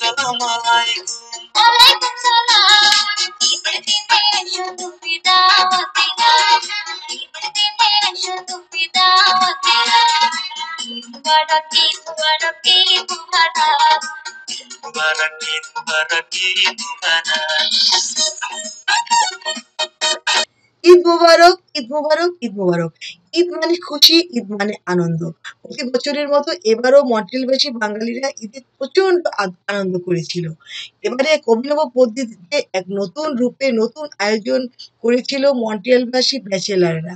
ওয়ালাইকুম সালাম। ঈদের দিনে শুধু দাওয়াতিরা, ঈদের দিনে শুধু দাওয়াতিরা। ঈদ মুবারক, ঈদ মুবারক, ঈদ মুবারক, ঈদ মুবারক, ঈদ মুবারক, ঈদ মুবারক। ঈদ মুবারক, ঈদ মুবারক, ঈদ মুবারক। ঈদ মানে খুশি, ঈদ মানে আনন্দ। প্রতি বছরের মতো এবারও মন্ট্রিলবাসী বাঙালিরা ঈদে প্রচন্ড আনন্দ করেছিল। এবারে এক অভিনব পদ্ধতিতে এক নতুন রূপে নতুন আয়োজন করেছিল মন্ট্রিয়ালবাসী ব্যাচেলাররা।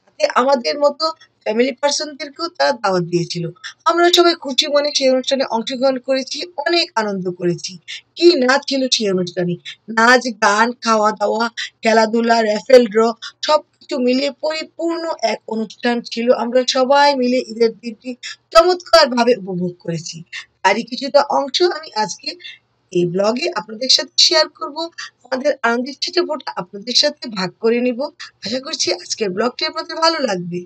সাথে আমাদের মতো ফ্যামিলি পার্সনদেরকেও তারা দাওয়াত দিয়েছিল। আমরা সবাই খুশি মনে সেই অনুষ্ঠানে অংশগ্রহণ করেছি, অনেক আনন্দ করেছি। কি নাচ ছিল সেই অনুষ্ঠানে! নাচ, গান, খাওয়া দাওয়া, খেলাধুলা, র্যাফেল ড্র সবকিছু মিলিয়ে পরিপূর্ণ এক অনুষ্ঠান ছিল। আমরা সবাই মিলে ঈদের দিনটি চমৎকার ভাবে উপভোগ করেছি। তারই কিছুটা অংশ আমি আজকে এই ব্লগে আপনাদের সাথে শেয়ার করব। আমাদের আনন্দের ছিটেফোঁটা আপনাদের সাথে ভাগ করে নিব। আশা করছি আজকের ব্লগটি আপনাদের ভালো লাগবে।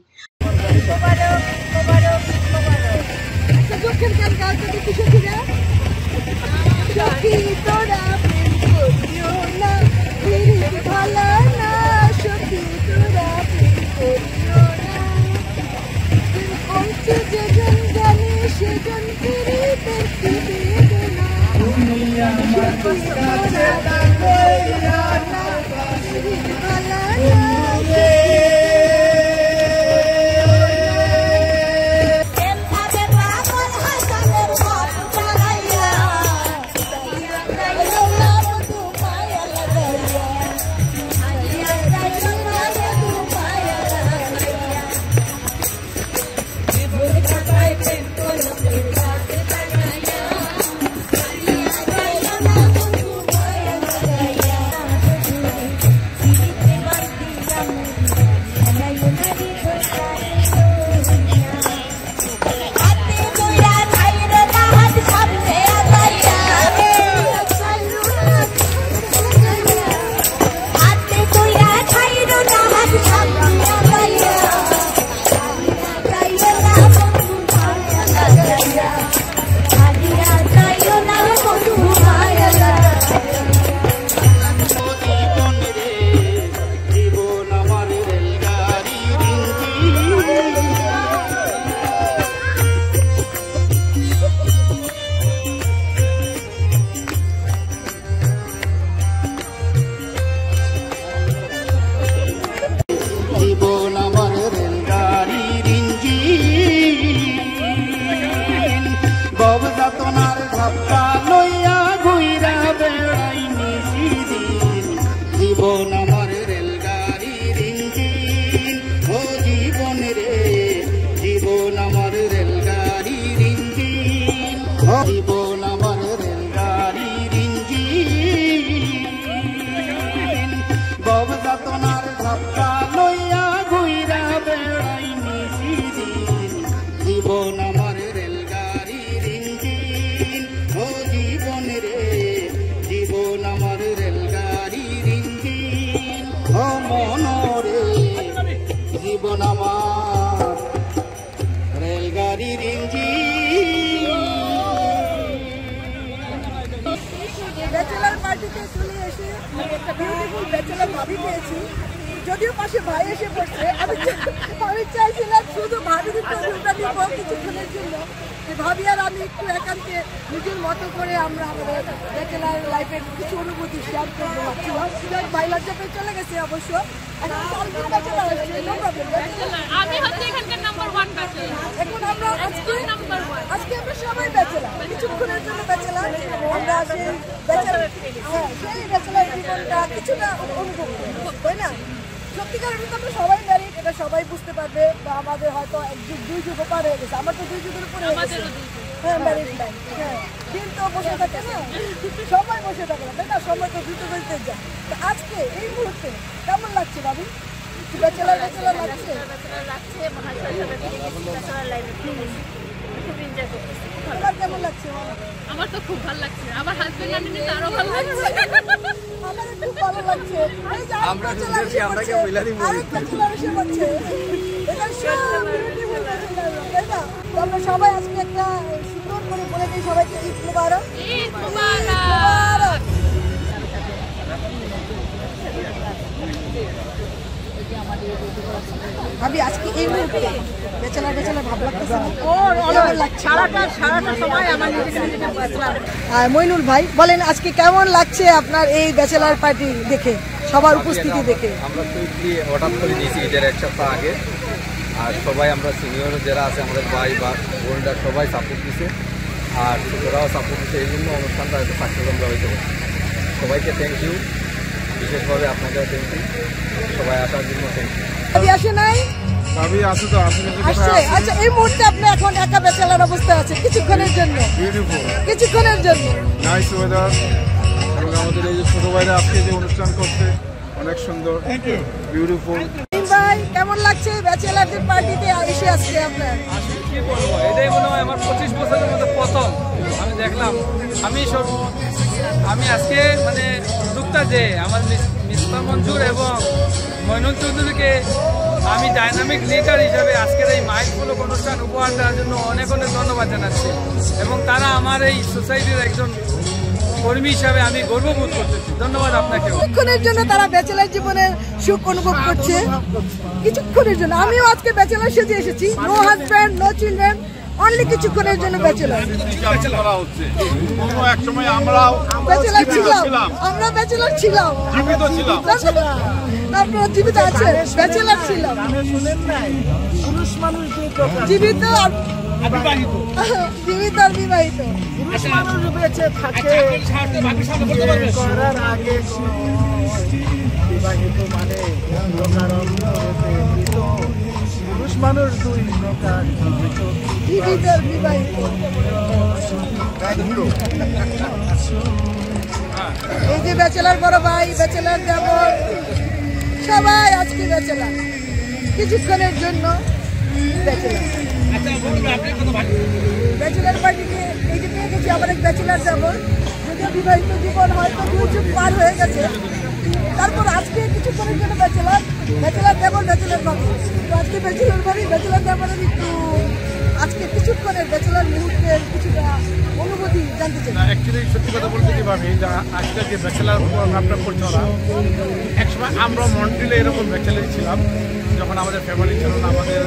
ব্যাচেলার পার্টিতে চলে এসে একটা বিউটিফুল ব্যাচেলার ভাবি পেয়েছি। যদিও পাশে ভাই এসে পড়ছে, আমি চাইছিলাম শুধু ভাবির ইন্টারভিউটা নিব কিছুক্ষণের জন্য। ভাবি আর আমি একটু একান্তে নিজের মতো করে আমরা আমাদের ব্যাচেলার লাইফের কিছু অনুভূতি শেয়ার করতে পারছিলাম। ভাই লজ্জা পেয়ে চলে গেছে অবশ্য। এখন আমরা আজকে আমরা সবাই ব্যাচেলার, কিছুক্ষণের জন্য ব্যাচেলার। আমরা সেই ব্যাচেলার জীবনটা কিছুটা অনুভব করি, তাই না? সত্যিকার অর্থে আমরা সবাই ম্যারিড, এটা সবাই বুঝতে পারবে। বা আমাদের হয়তো এক যুগ দুই যুগ পার হয়ে গেছে, আমার তো 2 যুগের উপরে হ্যাঁ ম্যারিড লাইফ। হ্যাঁ, দিন তো বসে থাকে না, সবাই বসে থাকে না, তাই না? সময় তো দ্রুত বেরোতে যায়। তো আজকে এই মুহূর্তে কেমন লাগছে ভাবি? ব্যাচেলার লাগছে? তোমার কেমন লাগছে? আমার তো খুব ভালো লাগছে, আমার হাজবেন্ড আমি নিতে আরো ভালো লাগছে। আমার খুব ভালো লাগছে। আমরা আপনাকে বইলা দিব আরেকটা ব্যাচেলার এসে পড়ছে, এটা সব বিউটিফুল ব্যাচেলার, তাই না? তো আমরা সবাই আজকে একটা সুন্দর করে বলে দিই সবাইকে ঈদ মুবারক। ঈদ এই মুহূর্তে ব্যাচেলার ভাব লাগতেছে না? সারাটা সময় আমার নিজেকে বুঝলাম। আর মইনুল ভাই বলেন আজকে কেমন লাগছে আপনার এই ব্যাচেলার পার্টি দেখে, সবার উপস্থিতি দেখে? আমরা কুইকলি অর্ডার করে দিয়েছি ঈদের এক সপ্তাহ আগে। আর সবাই আমরা সিনিয়র যারা আছে আমাদের ভাই বা বোনরা সবাই সাপোর্ট দিছে, আর ছোটরাও সাপোর্ট দিচ্ছে। এই জন্য অনুষ্ঠানটা এত সাকসেস আমরা হইতে পারি। সবাইকে থ্যাংক ইউ, বিশেষভাবে আপনাকেও থ্যাংক ইউ, সবাই আসার জন্য থ্যাংক ইউ। আমি আসে নাই আমি আছি তো আসছে। আচ্ছা এই মুহূর্তে আপনি এখন একা ব্যাচেলার অবস্থায় আছেন কিছুক্ষণের জন্য, বিউটিফুল কিছুক্ষণের জন্য। নাইস ওয়েদার, এবং আমাদের এই যে ছোট ভাইরা আজকে যে অনুষ্ঠান করছে অনেক সুন্দর, বিউটিফুল। ভাই কেমন লাগছে ব্যাচেলারদের পার্টিতে এসে আজকে আপনার? কি বলবো, এটাই মনে হয় আমার 25 বছরের মধ্যে প্রথম আমি দেখলাম। আমি আজকে মানে উদ্যোক্তা যে আমার মিস্তা মঞ্জুর এবং মইনুল চৌধুরীকে আমি ডাইনামিক লিডার হিসাবে আজকের এই মাইলফলক অনুষ্ঠান উপহার দেওয়ার জন্য অনেক ধন্যবাদ জানাচ্ছি। এবং তারা আমার এই সোসাইটির একজন কর্মী হিসাবে আমি গর্ববোধ করতেছি। ধন্যবাদ আপনাকে। কিছুক্ষণের জন্য তারা ব্যাচেলার জীবনের সুখ অনুভব করছে, কিছুক্ষণের জন্য। আমিও আজকে ব্যাচেলার সেজে এসেছি, no husband no children, only কিছুক্ষণের জন্য ব্যাচেলার। একসময় আমরাও ব্যাচেলার ছিলাম, আমরা ব্যাচেলার ছিলাম, জীবিত ছিলাম। আপনারা জীবিত আছেন, ব্যাচেলার ছিলাম, জীবিত আর জীবিত আর বিবাহিত। বেঁচে থাকে করার আগে বিবাহিত মানে পুরুষ মানুষ দুই প্রকার, জীবিত আর বিবাহিত। এই যে ব্যাচেলার বড় ভাই, ব্যাচেলার যেমন সবাই আজকে ব্যাচেলার, কিছুক্ষণের জন্য ব্যাচেলার। ব্যাচেলার পার্টিতে এই যে পেয়ে গেছি আমার এক ব্যাচেলার যেমন, যদিও বিবাহিত জীবন হয়তো 2 যুগ পার হয়ে গেছে, তারপর আজকে কিছুক্ষণের জন্য ব্যাচেলার যেমন ব্যাচেলার ভাবি। তো আজকে ব্যাচেলার ভাবি ব্যাচেলার যেমন একটু আজকে কিছুক্ষণের ব্যাচেলার মুহূর্তের কিছুটা অনুভূতি জানতে চাই। অ্যাকচুয়ালি সত্যি কথা বলতে কি ভাবি, আজকে যে ব্যাচেলার প্রোগ্রামটা করছে ওরা, একসময় আমরা মন্ট্রিলে এরকম ব্যাচেলারই ছিলাম, যখন আমাদের ফ্যামিলি ছিল না, আমাদের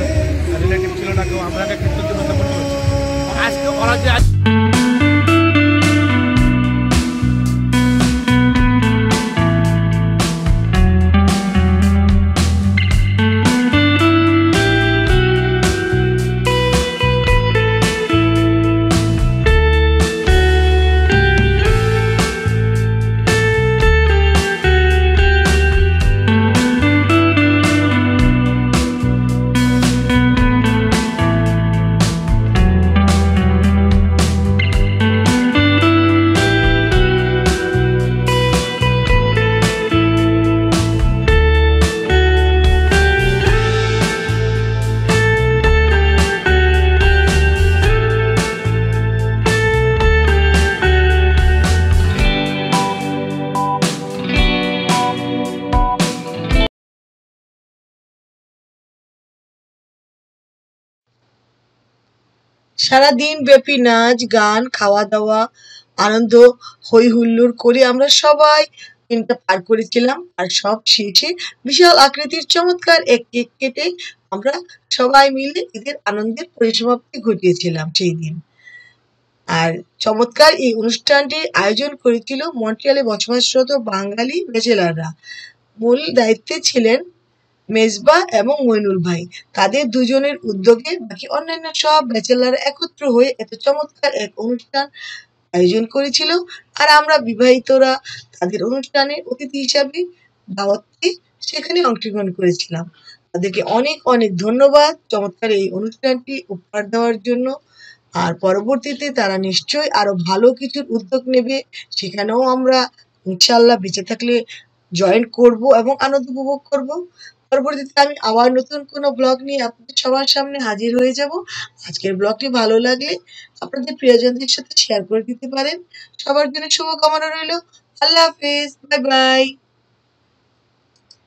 রিলেটিভ ছিল না কেউ, আমরা একটা কৃতজ্ঞতা করতে পারছি। আজকে ওরা যে সারাদিন ব্যাপী নাচ গান খাওয়া দাওয়া আনন্দ হই হুল্লোড় করে আমরা সবাই দিনটা পার করেছিলাম। আর সব শেষে বিশাল আকৃতির চমৎকার এক কেক কেটে আমরা সবাই মিলে ঈদের আনন্দের পরিসমাপ্তি ঘটিয়েছিলাম সেই দিন। আর চমৎকার এই অনুষ্ঠানটির আয়োজন করেছিল মন্ট্রিয়ালে বসবাসরত বাঙালি ব্যাচেলাররা। মূল দায়িত্বে ছিলেন মেজবা এবং মইনুল ভাই। তাদের দুজনের উদ্যোগে বাকি অন্যান্য সব ব্যাচেলার একত্র হয়ে এত চমৎকার এক অনুষ্ঠান আয়োজন করেছিল। আর আমরা বিবাহিতরা তাদের অনুষ্ঠানে অতিথি হিসাবে দাওয়াতে সেখানে অংশগ্রহণ করেছিলাম। তাদেরকে অনেক অনেক ধন্যবাদ চমৎকার এই অনুষ্ঠানটি উপহার দেওয়ার জন্য। আর পরবর্তীতে তারা নিশ্চয়ই আরো ভালো কিছুর উদ্যোগ নেবে, সেখানেও আমরা ইনশাল্লাহ বেঁচে থাকলে জয়েন করব এবং আনন্দ উপভোগ করব। পরবর্তীতে আমি আবার নতুন কোনো ব্লগ নিয়ে আপনাদের সবার সামনে হাজির হয়ে যাব। আজকের ব্লগটি ভালো লাগলে আপনাদের প্রিয়জনদের সাথে শেয়ার করে দিতে পারেন। সবার জন্য শুভকামনা রইল। আল্লাহ হাফেজ, বাই বাই।